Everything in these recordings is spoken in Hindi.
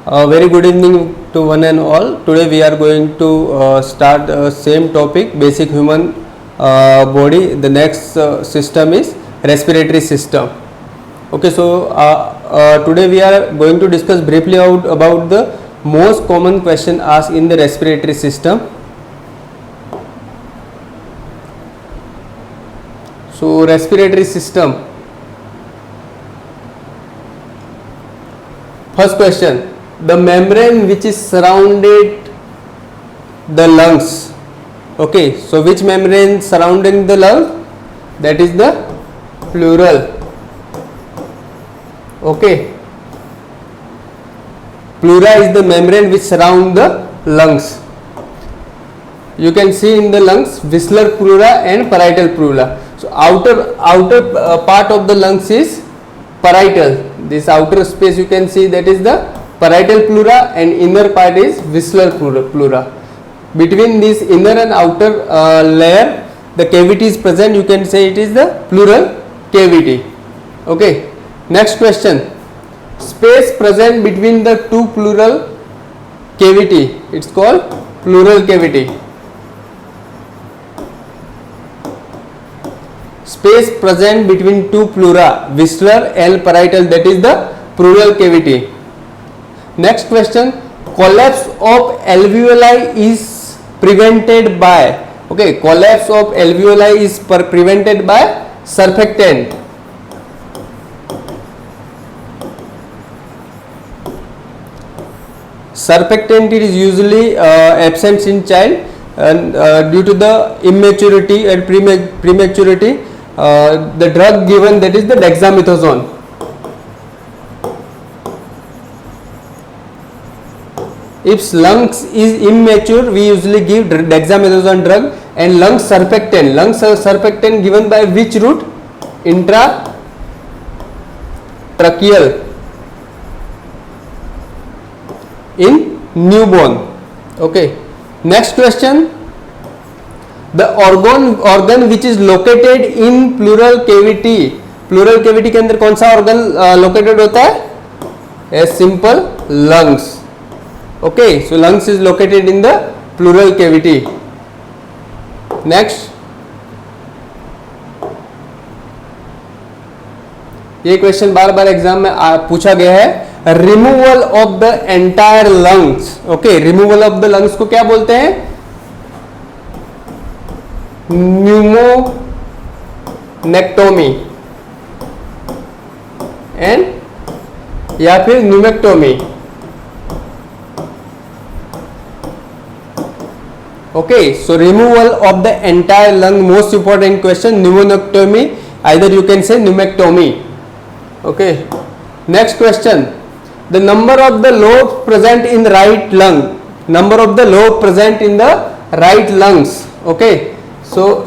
Very good evening to one and all. Today we are going to start same topic, basic human body. The next system is respiratory system. Okay, so today we are going to discuss briefly about the most common question asked in the respiratory system. So respiratory system. First question. The membrane which is surrounded the lungs. Okay, so which membrane surrounding the lung? That is the pleural. Okay, pleura is the membrane which surround the lungs. You can see in the lungs visceral pleura and parietal pleura. So outer part of the lungs is parietal. This outer space you can see, that is the parietal pleura, and inner part is visceral pleura. Between this inner and outer layer, the cavity is present. You can say it is the pleural cavity. Okay. Next question. Space present between the two pleural cavity. It's called pleural cavity. Space present between two pleura, visceral and parietal, that is the pleural cavity. Next question. Collapse of alveoli is prevented by. Okay, collapse of alveoli is prevented by surfactant. Surfactant is usually absent in child, and due to the immaturity and prematurity, the drug given, that is the dexamethasone. If lungs is immature, we usually give dexamethasone drug, and lung surfactant given by which route? Intratracheal in newborn. Okay. Next question. The organ which is located in pleural cavity. Pleural cavity के अंदर कौन सा organ located होता है? As simple, lungs. Okay, so lungs is located in the pleural cavity. Next. ये क्वेश्चन बार बार एग्जाम में पूछा गया है. Removal of the entire lungs. Okay, removal of the lungs को क्या बोलते हैं? न्यूमोनेक्टोमी एंड या फिर न्यूमेक्टोमी. Okay, so removal of the entire lung, most important question, pneumonectomy, either you can say pneumectomy. Okay. Next question. The number of the lobes present in the right lung. Number of the lobes present in the right lungs. Okay. So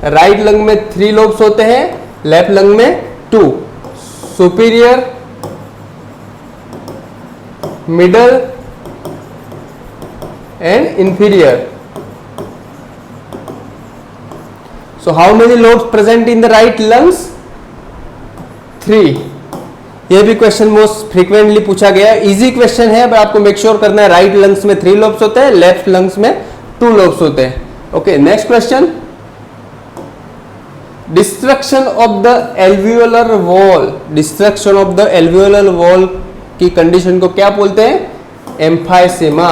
right lung में 3 lobes होते हैं, left lung में 2. Superior, middle and inferior. So how many lobes present in the right lungs? 3. ये भी क्वेश्चन मोस्ट फ्रीक्वेंटली पूछा गया है. इजी क्वेश्चन है, पर आपको मेक श्योर करना है राइट लंग्स में 3 लोब्स होते हैं, लेफ्ट लंग्स में 2 लोब्स होते हैं. Okay. Next question. Destruction of the alveolar wall. Destruction of the alveolar wall की कंडीशन को क्या बोलते हैं? Emphysema.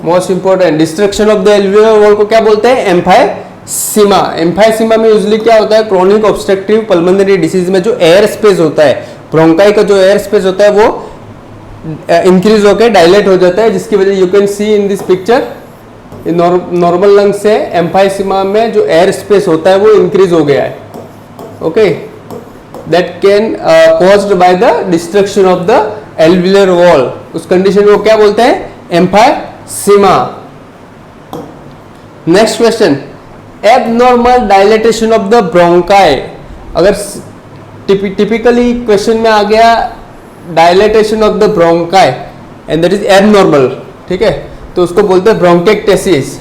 Most important. Destruction of the alveolar wall को क्या बोलते हैं? एम्फाइसेमा. एम्फाइसेमा में यूजुअली क्या होता है? क्रोनिक ऑब्स्ट्रक्टिव पल्मोनरी डिसीज में जो एयर स्पेस होता है, ब्रोंकाई का जो एयर स्पेस होता है, वो इंक्रीज होकर डायलेट हो जाता है, जिसकी वजह you can C in this picture. Normal lung से एम्फाइसेमा में जो एयर स्पेस होता है वो इंक्रीज हो गया है. Okay, that can caused by the destruction of the alveolar wall. उस कंडीशन को क्या बोलते हैं? Emphysema. Next question. Abnormal dilatation of the bronchi. अगर टिपिकली क्वेश्चन में आ गया dilatation of the bronchi and that is abnormal, ठीक है, तो उसको बोलते हैं ब्रोंकेक्टेसिस.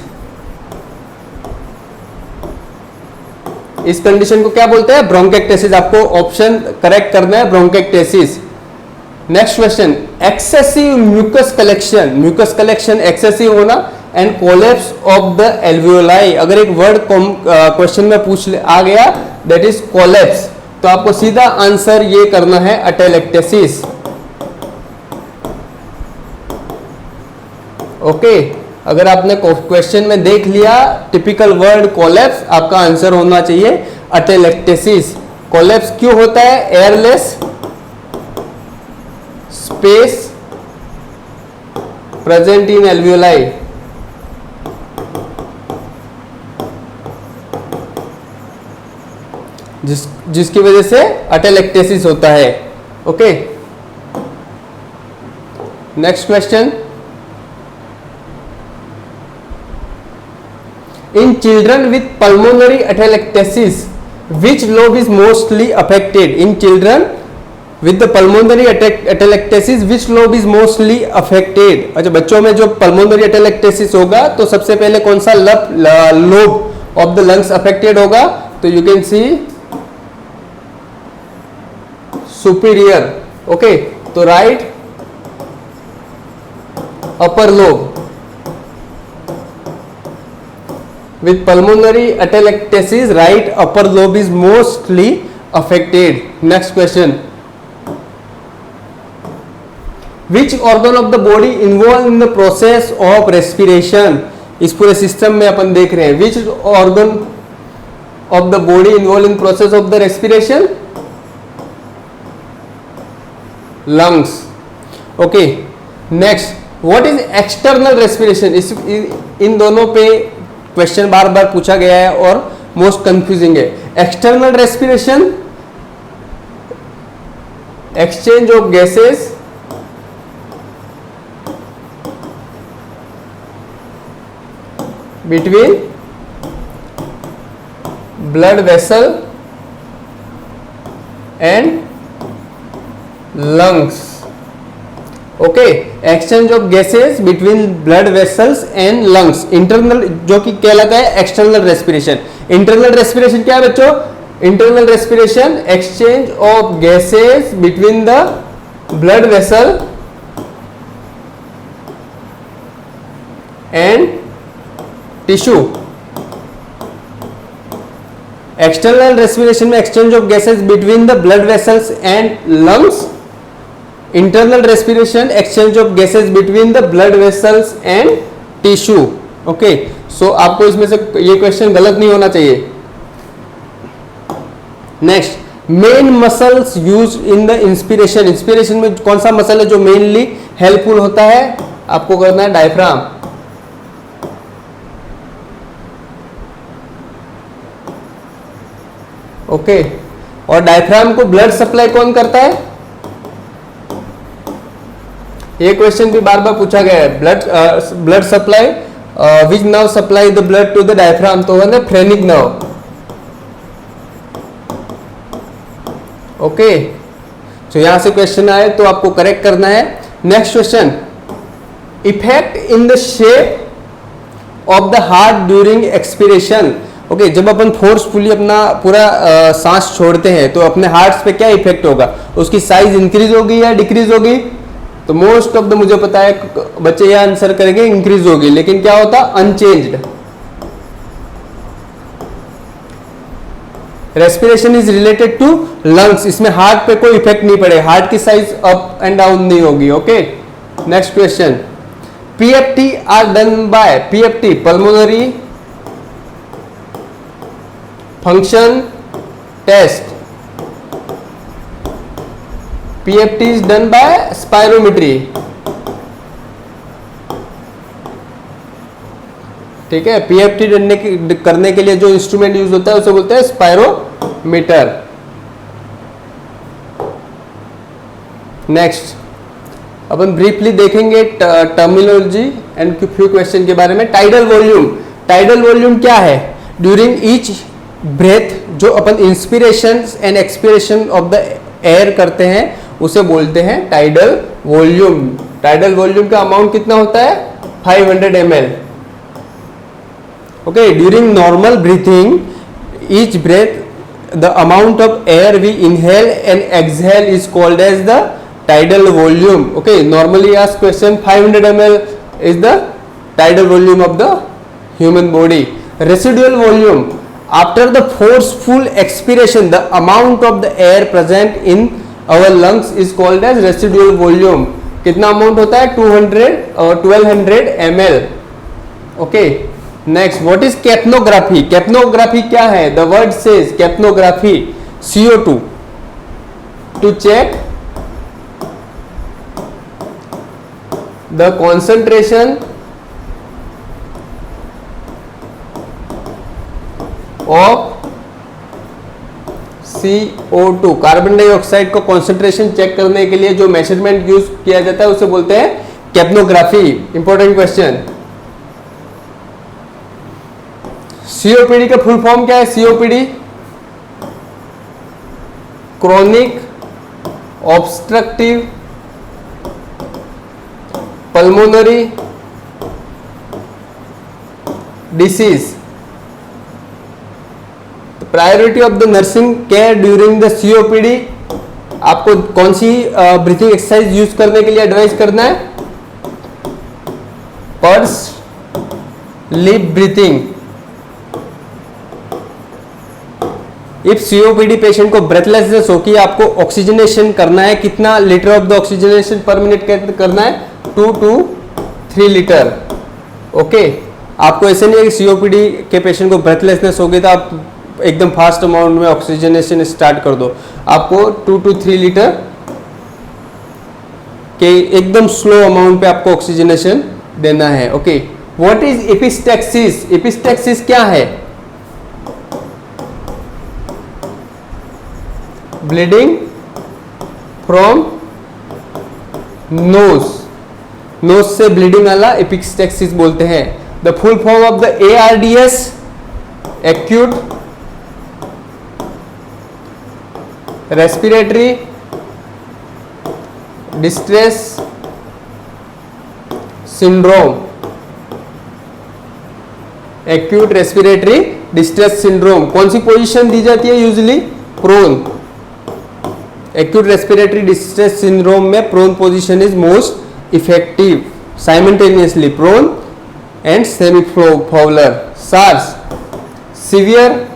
इस कंडीशन को क्या बोलते हैं? ब्रोंकेक्टेसिस। आपको ऑप्शन करेक्ट करना है, bronchiectasis. Next question, excessive mucus collection, mucus collection excessive होना and collapse of the alveoli. अगर एक वर्ड क्वेश्चन में आ गया दैट इज कोलैप्स, तो आपको सीधा आंसर ये करना है अटेलेक्टेसिस। ओके, अगर आपने क्वेश्चन में देख लिया टिपिकल वर्ड कोलैप्स, आपका आंसर होना चाहिए अटेलेक्टेसिस। कोलैप्स क्यों होता है? Airless space present in alveoli. जिसकी वजह से अटेलेक्टेसिस होता है। Okay, next question, in children with pulmonary atelectasis which lobe is mostly affected? In children with the pulmonary atelectasis which lobe is mostly affected? अच्छा, बच्चों में जो pulmonary atelectasis होगा तो सबसे पहले कौन सा lobe of the lungs affected होगा? तो you can see superior. Okay, तो right upper lobe. With pulmonary atelectasis, right upper lobe is mostly affected. Next question, which organ of the body involved in the process of respiration? इस पूरे सिस्टम में अपन देख रहे हैं which organ of the body involved in process of the respiration? Lungs. Okay, next, what is external respiration? इन दोनों पे क्वेश्चन बार बार पूछा गया है और मोस्ट कंफ्यूजिंग है। External respiration, exchange of gases between blood vessel and lungs. Okay, exchange of gases between blood vessels and lungs, internal, जो कि कहलाता है एक्सटर्नल रेस्पिरेशन। इंटरनल रेस्पिरेशन क्या है बच्चों? Internal respiration exchange of gases between the blood vessel and tissue. External respiration में exchange of gases between the blood vessels and lungs. Internal respiration exchange of gases between the blood vessels and tissue. Okay, so आपको इसमें से ये क्वेश्चन गलत नहीं होना चाहिए। Next, main muscles use in the inspiration. Inspiration में कौन सा मसल है जो मेनली हेल्पफुल होता है? आपको करना है डायफ्राम। ओके, और डायफ्राम को ब्लड सप्लाई कौन करता है? ये क्वेश्चन भी बार बार पूछा गया है। Blood supply, which nerve supply the blood to the diaphragm? तो है ना फ्रेनिक नर्व। ओके, तो यहां से क्वेश्चन आए तो आपको करेक्ट करना है। Next question, effect in the shape of the heart during expiration. Okay, जब अपन फोर्सफुली अपना पूरा सांस छोड़ते हैं तो अपने हार्ट पे क्या इफेक्ट होगा? उसकी साइज इंक्रीज होगी या डिक्रीज होगी? तो मोस्ट ऑफ द मुझे पता है बच्चे यह आंसर करेंगे इंक्रीज होगी, लेकिन क्या होता? Unchanged. Respiration is related to lungs, इसमें हार्ट पे कोई इफेक्ट नहीं पड़े, हार्ट की साइज अप एंड डाउन नहीं होगी। Okay, next question, PFT are done by, PFT pulmonary function test, PFT is done by spirometry। ठीक है, PFT करने के लिए जो इंस्ट्रूमेंट यूज होता है उसे बोलते हैं स्पायरोमीटर। नेक्स्ट, अपन ब्रीफली देखेंगे टर्मिनोलॉजी एंड फ्यू क्वेश्चन के बारे में। टाइडल वॉल्यूम, टाइडल वॉल्यूम क्या है? ड्यूरिंग ईच ब्रेथ जो अपन inspiration and expiration of the air करते हैं उसे बोलते हैं टाइडल वॉल्यूम। टाइडल वॉल्यूम का अमाउंट कितना होता है? 500 ml। Okay, during normal breathing each breath the amount of air we inhale and exhale is called as the tidal volume. Okay, normally asked question, 500 ml is the tidal volume of the human body. Residual volume, after the forceful expiration the amount of the air present in our lungs is called as residual volume. कितना अमाउंट होता है? 200 और 1200 ml. Okay, next, what is capnography? Capnography क्या है? The word says capnography, CO2 to check the concentration of CO2, carbon dioxide को कॉन्सेंट्रेशन चेक करने के लिए जो मेजरमेंट यूज किया जाता है उसे बोलते हैं कैप्नोग्राफी. Important question. COPD का फुल फॉर्म क्या है? COPD chronic obstructive pulmonary disease. Priority of the nursing care during the COPD, आपको कौन सी ब्रीथिंग एक्सरसाइज यूज करने के लिए एडवाइस करना है? Purse lip breathing. If COPD patient को ब्रेथलेसनेस हो कि आपको ऑक्सीजनेशन करना है, कितना लीटर ऑफ द ऑक्सीजनेशन पर मिनट करना है? 2 to 3 लीटर. ओके, आपको ऐसे नहीं है कि COPD के पेशेंट को ब्रेथलेसनेस होगी तो आप एकदम फास्ट अमाउंट में ऑक्सीजनेशन स्टार्ट कर दो. आपको 2 to 3 लीटर के एकदम स्लो अमाउंट पे आपको ऑक्सीजनेशन देना है. Okay, what is epistaxis? Epistaxis क्या है? ब्लीडिंग फ्रॉम नोज, नोज से ब्लीडिंग वाला एपिस्टैक्सिस बोलते हैं. The full form of the ARDS, acute respiratory distress syndrome. Acute respiratory distress syndrome कौन सी पोजीशन दी जाती है? Usually prone. Acute respiratory distress syndrome में prone position is most effective. Simultaneously prone and semi Fowler. SARS, severe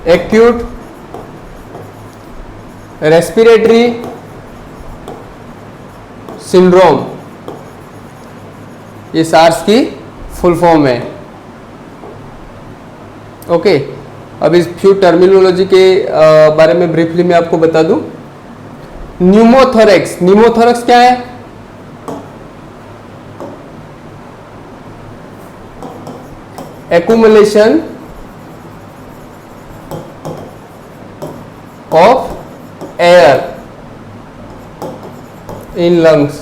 acute respiratory syndrome, ये सार्स की फुल फॉर्म है. ओके, अब इस फ्यू टर्मिनोलॉजी के बारे में ब्रीफली मैं आपको बता दूं. न्यूमोथोरेक्स, न्यूमोथोरेक्स क्या है? Accumulation of air in lungs.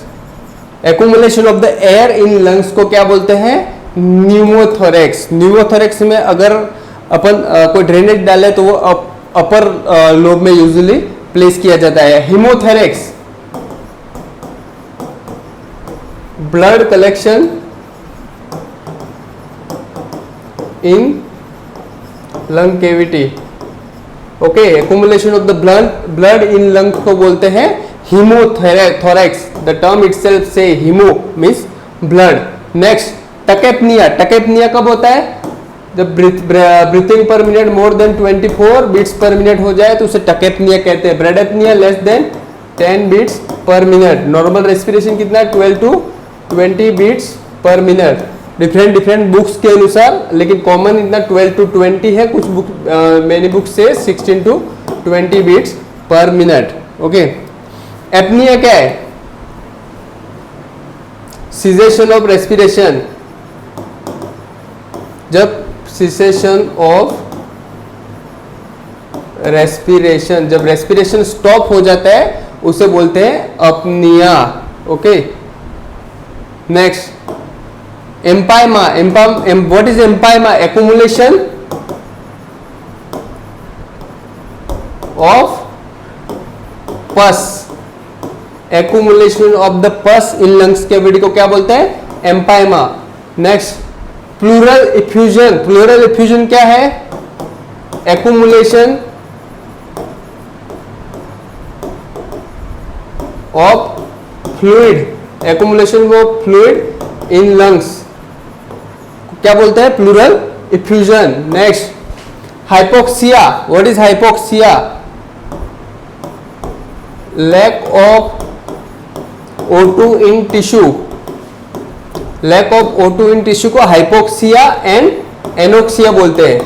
Accumulation of the air in lungs को क्या बोलते हैं? न्यूमोथोरेक्स. न्यूमोथोरेक्स में अगर अपन कोई ड्रेनेज डाले तो वो अपर लोब में यूजुअली प्लेस किया जाता है. Haemothorax, blood collection in lung cavity. Okay, accumulation of the blood in lung को बोलते हैं हिमोथोरेक्स. द टर्म इटसेल्फ से haemo means blood. Next, tachypnoea. Tachypnoea कब होता है? जब breathing per minute more than 24 beats per minute हो जाए तो उसे टकेपनिया कहते हैं. Bradypnoea less than 10 beats per minute. Normal respiration कितना है? 12 to 20 beats per minute. Different books के अनुसार, लेकिन कॉमन इतना 12 to 20 है. कुछ बुक मेनी बुक्स से 16 to 20 beats per minute. Okay, apnoea क्या है? Cessation of respiration. जब सीसेशन ऑफ रेस्पिरेशन, जब रेस्पिरेशन स्टॉप हो जाता है उसे बोलते हैं apnoea. Okay, next, empyema. What is empyema? Accumulation of pus. Accumulation of the pus in lungs cavity को क्या बोलते हैं? Empyema. Next, pleural effusion, pleural effusion क्या है? Accumulation of fluid, accumulation of fluid in lungs क्या बोलते हैं? Pleural effusion. Next, hypoxia, what is hypoxia? Lack of O2 in tissue, lack of O2 in tissue को हाइपोक्सिया एंड एनोक्सिया बोलते हैं।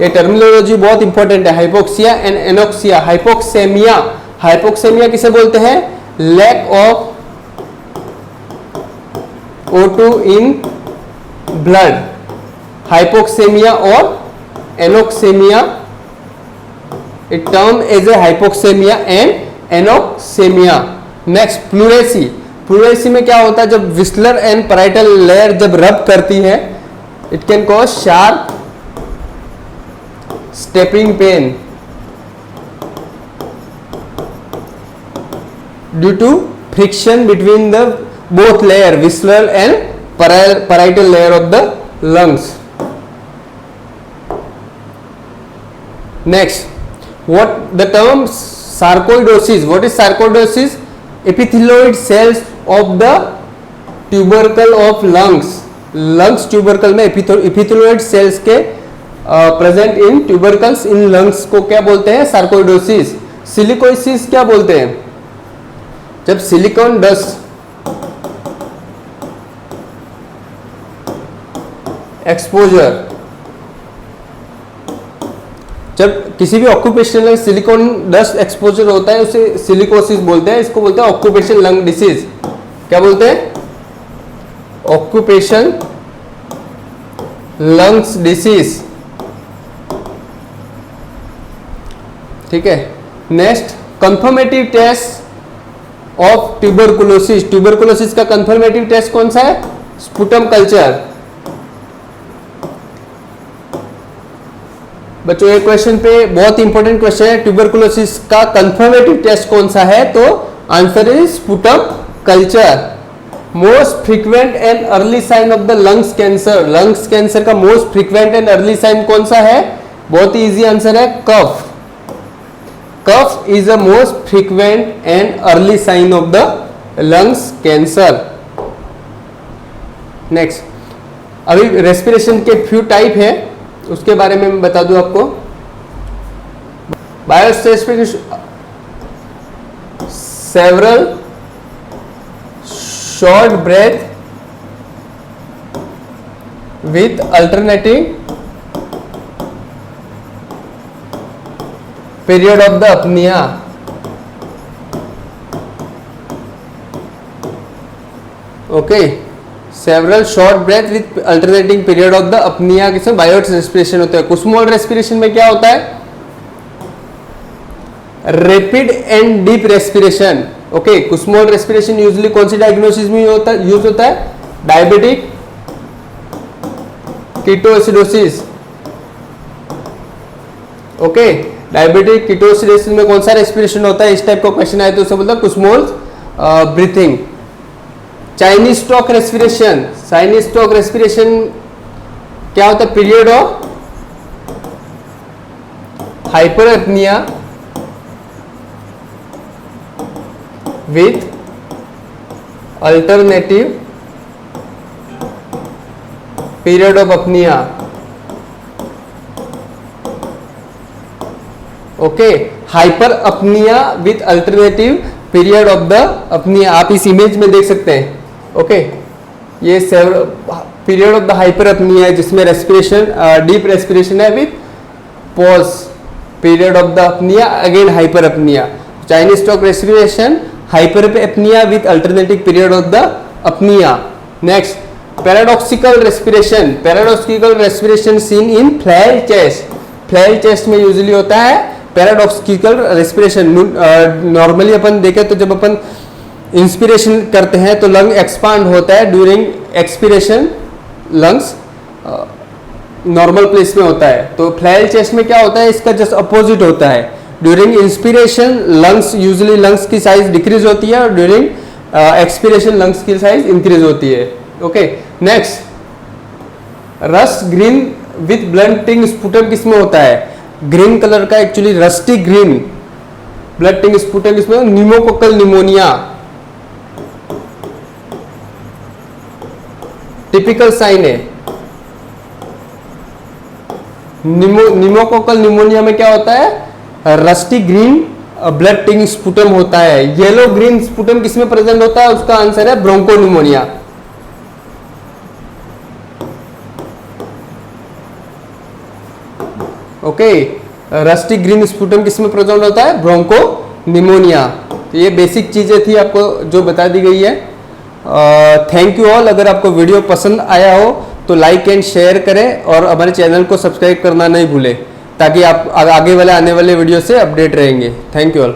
ये टर्मिनोलॉजी बहुत इंपॉर्टेंट है, hypoxia and anoxia. Hypoxemia, hypoxemia किसे बोलते हैं? Lack of O2 in blood, hypoxemia और anoxemia, it term as a hypoxemia and anoxemia. Next, pleurisy, pleurisy में क्या होता है? जब विस्लर एंड पैराइटल लेयर जब रब करती है, it can cause sharp stabbing pain due to friction between the both layer, visceral and parietal layer of the lungs. Next, what the term sarcoidosis, what is sarcoidosis? Epithelioid cells of the tubercle of lungs, lungs tubercle में epithelioid cells के present in tubercles in lungs को क्या बोलते हैं? sarcoidosis। silicosis क्या बोलते हैं? जब सिलिकॉन डस्ट एक्सपोजर, जब किसी भी ऑक्यूपेशनल सिलिकॉन डस्ट एक्सपोजर होता है उसे सिलिकोसिस बोलते हैं। इसको बोलते हैं ऑक्यूपेशन लंग डिसीज। क्या बोलते हैं? Occupation lungs disease. ठीक है। Next, confirmative test of tuberculosis, tuberculosis का कंफर्मेटिव टेस्ट कौन सा है? Sputum culture. बच्चों एक क्वेश्चन पे बहुत इंपॉर्टेंट क्वेश्चन है, ट्यूबरकुलोसिस का कंफर्मेटिव टेस्ट कौन सा है? तो answer is sputum culture. Most frequent and early sign of the lungs cancer, lungs cancer का most frequent and early sign कौन सा है? बहुत ही इजी आंसर है cough. Cough is the most frequent and early sign of the lungs cancer. Next, अभी रेस्पिरेशन के फ्यू टाइप है, उसके बारे में मैं बता दूं आपको। Biot respiration, several short breath with alternating period of the apnea. Okay, several short breath with alternating period of the apnea किसमें? बायोट रेस्पिरेशन होता है। कुसुमोल रेस्पिरेशन में क्या होता है? Rapid and deep respiration. Okay, Kussmaul respiration usually कौन सी डायग्नोसिस में यूज होता है? Diabetic ketoacidosis. Okay, diabetic ketoacidosis में कौन सा रेस्पिरेशन होता है? इस टाइप का क्वेश्चन आए तो उसे बोलता है Kussmaul breathing. Cheyne Stokes respiration, Cheyne Stokes respiration क्या होता है? Period of hyper apnea with alternative period of apnea. Okay, hyper apnea with alternative period of the apnea, आप इस इमेज में देख सकते हैं। ओके, ये period of the hyper apnea है जिसमें रेस्पिरेशन डीप रेस्पिरेशन है with pause, period of the apnea again hyper apnea. Cheyne Stokes respiration, hyper apnea with alternative period of the apnea. Next, paradoxical respiration, paradoxical respiration seen in flail chest, flail chest में यूजुअली होता है पैराडॉक्सिकल रेस्पिरेशन। नॉर्मली अपन देखें तो जब अपन इंस्पिरेशन करते हैं तो लंग एक्सपांड होता है, during expiration lungs normal place में होता है। तो फ्लैल चेस्ट में क्या होता है? इसका जस्ट अपोजिट होता है। During inspiration lungs usually lungs की साइज डिक्रीज होती है और ड्यूरिंग एक्सपिरेशन लंग्स की साइज इंक्रीज होती है। Okay, next, rust green with blood टिंग स्पुटम किसमें होता है? ग्रीन कलर का एक्चुअली रस्टी ग्रीन ब्लड टिंग स्पुटम किसमें? न्यूमोकोकल निमोनिया टिपिकल साइन है। निमोकोकल निमोनिया में क्या होता है? रस्टी ग्रीन ब्लड टिंग स्पुटम होता है। येलो ग्रीन स्पुटम किसमें प्रेजेंट होता है? उसका आंसर है bronchopneumonia. Okay, rusty green sputum किसमें प्रेजेंट होता है? Bronchopneumonia. तो ये बेसिक चीजें थी आपको जो बता दी गई है। Thank you all. अगर आपको वीडियो पसंद आया हो तो लाइक एंड शेयर करें और हमारे चैनल को सब्सक्राइब करना नहीं भूलें, ताकि आप आगे वाले आने वाले वीडियो से अपडेट रहेंगे। Thank you all.